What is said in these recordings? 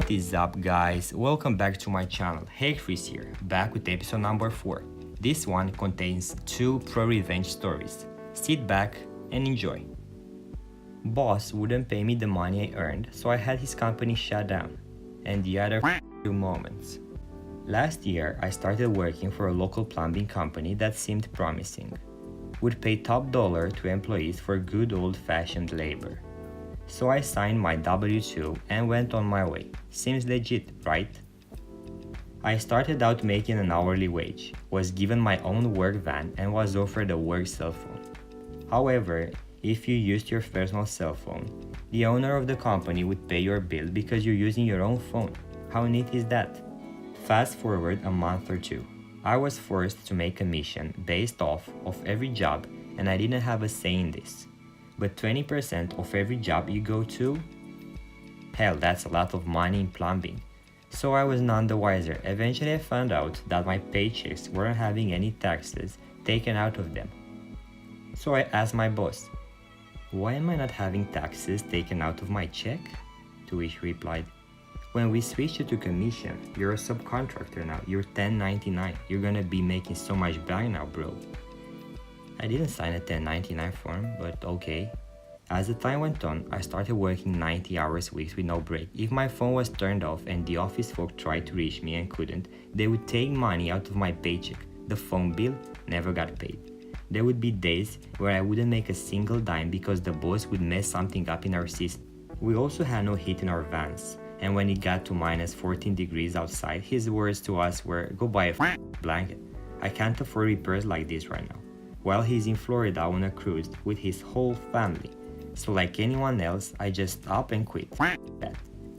What is up, guys? Welcome back to my channel. Hey, Chris here, back with episode number 4. This one contains 2 Pro Revenge stories. Sit back and enjoy. Boss wouldn't pay me the money I earned, so I had his company shut down. And the other few moments. Last year, I started working for a local plumbing company that seemed promising. Would pay top dollar to employees for good old-fashioned labor. So I signed my W-2 and went on my way. Seems legit, right? I started out making an hourly wage, was given my own work van and was offered a work cell phone. However, if you used your personal cell phone, the owner of the company would pay your bill because you're using your own phone. How neat is that? Fast forward a month or two. I was forced to make a commission based off of every job and I didn't have a say in this. But 20% of every job you go to? Hell, that's a lot of money in plumbing. So I was none the wiser. Eventually I found out that my paychecks weren't having any taxes taken out of them. So I asked my boss, why am I not having taxes taken out of my check? To which he replied, when we switch you to commission, you're a subcontractor now, you're 1099, you're gonna be making so much bank now, bro. I didn't sign a 1099 form, but okay. As the time went on, I started working 90 hours weeks with no break. If my phone was turned off and the office folk tried to reach me and couldn't, they would take money out of my paycheck. The phone bill never got paid. There would be days where I wouldn't make a single dime because the boss would mess something up in our system. We also had no heat in our vans, and when it got to minus 14 degrees outside, his words to us were, go buy a blanket. I can't afford repairs like this right now. While he's in Florida on a cruise with his whole family. So like anyone else, I just up and quit.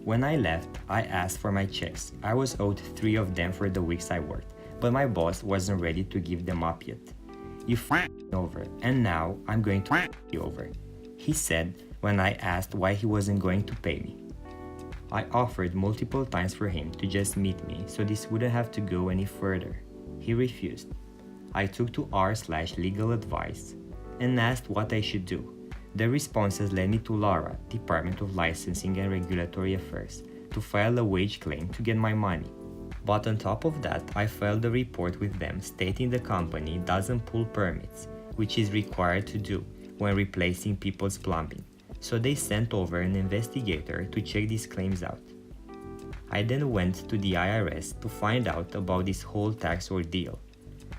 When I left, I asked for my checks. I was owed 3 of them for the weeks I worked, but my boss wasn't ready to give them up yet. You over, and now I'm going to you over. He said when I asked why he wasn't going to pay me. I offered multiple times for him to just meet me so this wouldn't have to go any further. He refused. I took to r/legal advice and asked what I should do. The responses led me to Laura, Department of Licensing and Regulatory Affairs, to file a wage claim to get my money. But on top of that, I filed a report with them stating the company doesn't pull permits, which is required to do when replacing people's plumbing. So they sent over an investigator to check these claims out. I then went to the IRS to find out about this whole tax ordeal.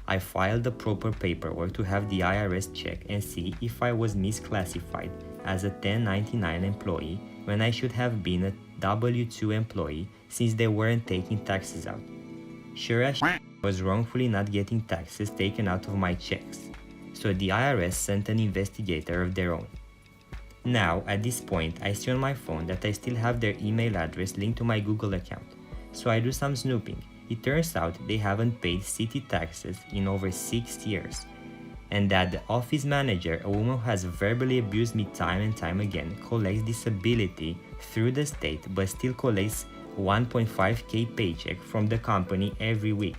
I filed the proper paperwork to have the IRS check and see if I was misclassified as a 1099 employee when I should have been a W-2 employee since they weren't taking taxes out. Sure as shit, I was wrongfully not getting taxes taken out of my checks, so the IRS sent an investigator of their own. Now, at this point, I see on my phone that I still have their email address linked to my Google account, so I do some snooping. It turns out they haven't paid city taxes in over 6 years, and that the office manager, a woman who has verbally abused me time and time again, collects disability through the state but still collects 1.5k paycheck from the company every week.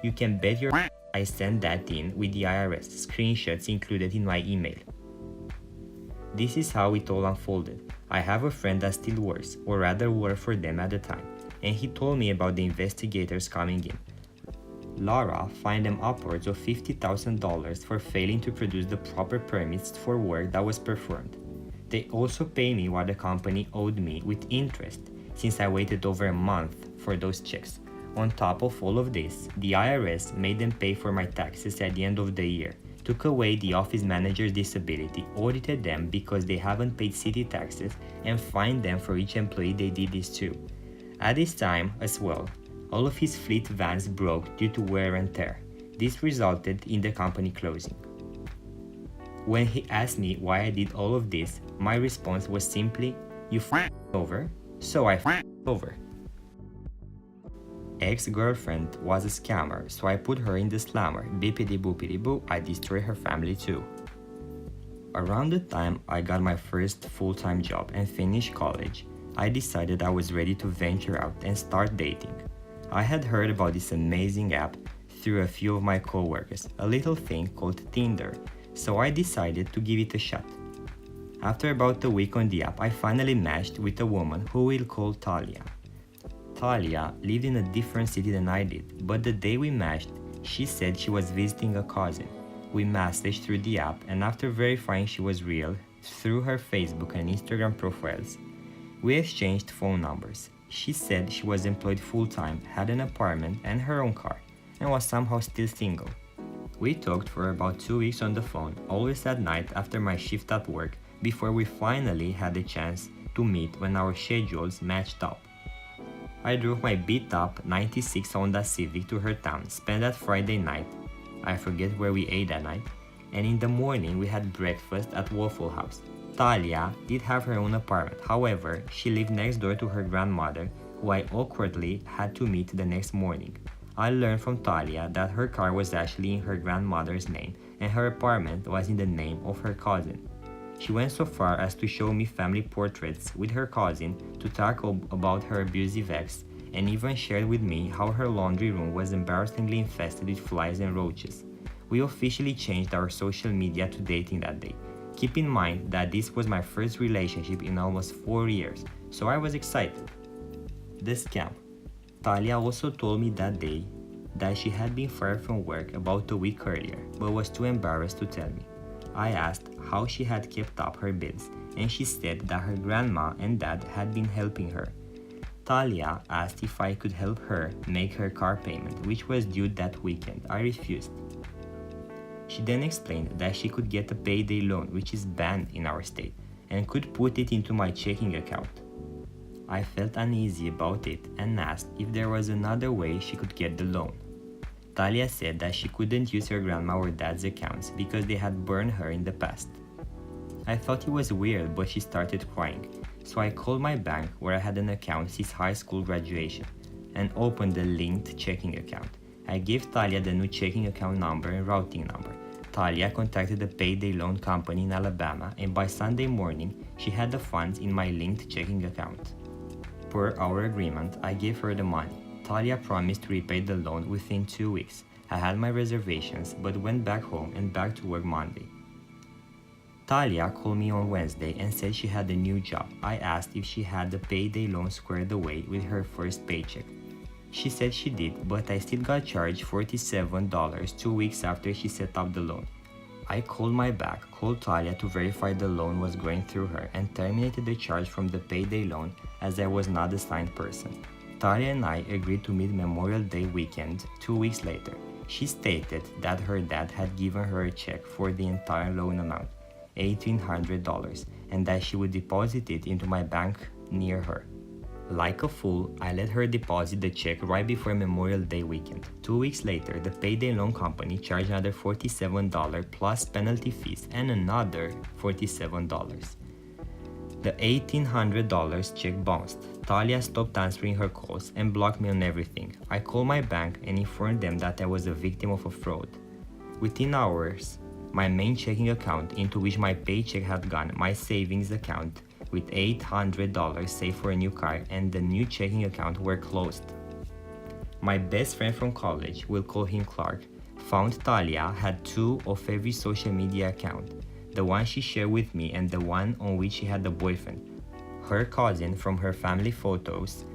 You can bet your I sent that in with the IRS, screenshots included in my email. This is how it all unfolded. I have a friend that still works, or rather worked for them at the time, and he told me about the investigators coming in. Laura fined them upwards of $50,000 for failing to produce the proper permits for work that was performed. They also pay me what the company owed me with interest, since I waited over a month for those checks. On top of all of this, the IRS made them pay for my taxes at the end of the year, took away the office manager's disability, audited them because they haven't paid city taxes, and fined them for each employee they did this to. At this time, as well, all of his fleet vans broke due to wear and tear. This resulted in the company closing. When he asked me why I did all of this, my response was simply, you over, so I over. Ex-girlfriend was a scammer, so I put her in the slammer. Bippity boopity boo, I destroyed her family too. Around the time I got my first full-time job and finished college, I decided I was ready to venture out and start dating. I had heard about this amazing app through a few of my coworkers, a little thing called Tinder, so I decided to give it a shot. After about a week on the app, I finally matched with a woman who we'll call Talia. Talia lived in a different city than I did, but the day we matched, she said she was visiting a cousin. We messaged through the app, and after verifying she was real through her Facebook and Instagram profiles, we exchanged phone numbers. She said she was employed full-time, had an apartment and her own car, and was somehow still single. We talked for about 2 weeks on the phone, always at night after my shift at work, before we finally had the chance to meet when our schedules matched up. I drove my beat-up 96 Honda Civic to her town, spent that Friday night, I forget where we ate that night, and in the morning we had breakfast at Waffle House. Talia did have her own apartment, however, she lived next door to her grandmother, who I awkwardly had to meet the next morning. I learned from Talia that her car was actually in her grandmother's name and her apartment was in the name of her cousin. She went so far as to show me family portraits with her cousin, to talk about her abusive ex, and even shared with me how her laundry room was embarrassingly infested with flies and roaches. We officially changed our social media to dating that day. Keep in mind that this was my first relationship in almost 4 years, so I was excited. The scam. Talia also told me that day that she had been fired from work about a week earlier, but was too embarrassed to tell me. I asked how she had kept up her bills, and she said that her grandma and dad had been helping her. Talia asked if I could help her make her car payment, which was due that weekend. I refused. She then explained that she could get a payday loan, which is banned in our state, and could put it into my checking account. I felt uneasy about it and asked if there was another way she could get the loan. Talia said that she couldn't use her grandma or dad's accounts because they had burned her in the past. I thought it was weird, but she started crying, so I called my bank where I had an account since high school graduation and opened the linked checking account. I gave Talia the new checking account number and routing number. Talia contacted the payday loan company in Alabama, and by Sunday morning, she had the funds in my linked checking account. Per our agreement, I gave her the money. Talia promised to repay the loan within 2 weeks. I had my reservations, but went back home and back to work Monday. Talia called me on Wednesday and said she had a new job. I asked if she had the payday loan squared away with her first paycheck. She said she did, but I still got charged $47 2 weeks after she set up the loan. I called my bank, called Talia to verify the loan was going through her, and terminated the charge from the payday loan as I was not the signed person. Talia and I agreed to meet Memorial Day weekend 2 weeks later. She stated that her dad had given her a check for the entire loan amount, $1,800, and that she would deposit it into my bank near her. Like a fool, I let her deposit the check right before Memorial Day weekend. 2 weeks later, the payday loan company charged another $47 plus penalty fees and another $47. The $1,800 check bounced. Talia stopped answering her calls and blocked me on everything. I called my bank and informed them that I was a victim of a fraud. Within hours, my main checking account, into which my paycheck had gone, my savings account with $800 saved for a new car, and the new checking account were closed. My best friend from college, we'll call him Clark, found Talia had 2 of every social media account, the one she shared with me and the one on which she had a boyfriend. Her cousin from her family photos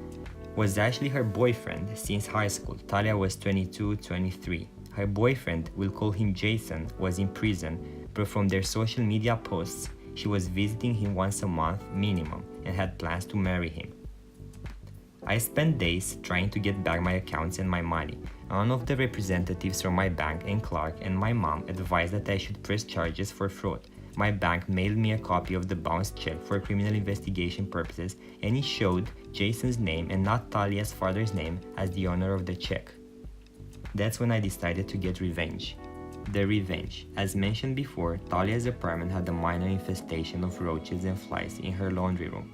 was actually her boyfriend since high school. Talia was 22, 23. Her boyfriend, we'll call him Jason, was in prison, but from their social media posts, she was visiting him once a month minimum and had plans to marry him. I spent days trying to get back my accounts and my money. One of the representatives from my bank and Clark and my mom advised that I should press charges for fraud. My bank mailed me a copy of the bounced check for criminal investigation purposes, and it showed Jason's name and not Talia's father's name as the owner of the check. That's when I decided to get revenge. The revenge. As mentioned before, Talia's apartment had a minor infestation of roaches and flies in her laundry room.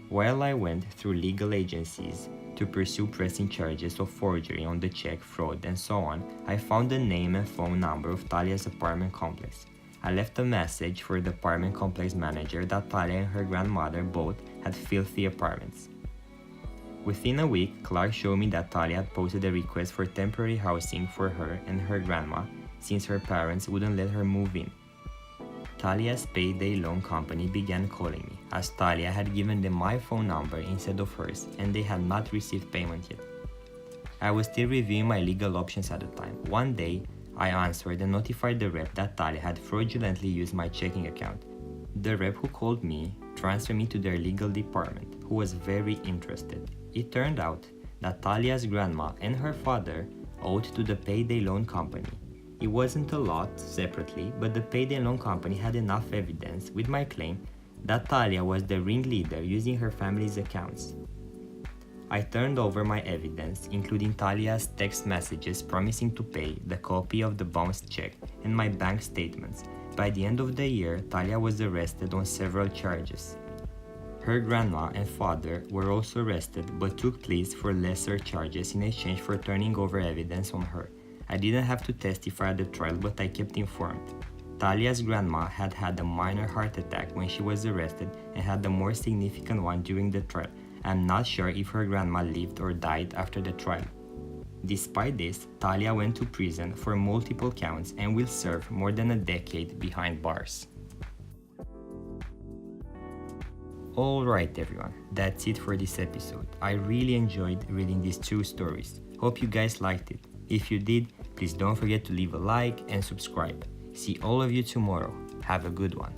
While I went through legal agencies to pursue pressing charges of forgery on the check, fraud, and so on, I found the name and phone number of Talia's apartment complex. I left a message for the apartment complex manager that Talia and her grandmother both had filthy apartments. Within a week, Clark showed me that Talia had posted a request for temporary housing for her and her grandma since her parents wouldn't let her move in. Talia's payday loan company began calling me, as Talia had given them my phone number instead of hers and they had not received payment yet. I was still reviewing my legal options at the time. One day, I answered and notified the rep that Talia had fraudulently used my checking account. The rep who called me transferred me to their legal department, who was very interested. It turned out that Talia's grandma and her father owed to the payday loan company. It wasn't a lot separately, but the payday loan company had enough evidence with my claim that Talia was the ringleader using her family's accounts. I turned over my evidence, including Talia's text messages promising to pay, the copy of the bounced check, and my bank statements. By the end of the year, Talia was arrested on several charges. Her grandma and father were also arrested but took pleas for lesser charges in exchange for turning over evidence on her. I didn't have to testify at the trial, but I kept informed. Talia's grandma had had a minor heart attack when she was arrested and had a more significant one during the trial. I'm not sure if her grandma lived or died after the trial. Despite this, Talia went to prison for multiple counts and will serve more than a decade behind bars. Alright everyone, that's it for this episode. I really enjoyed reading these two stories. Hope you guys liked it. If you did, please don't forget to leave a like and subscribe. See all of you tomorrow. Have a good one.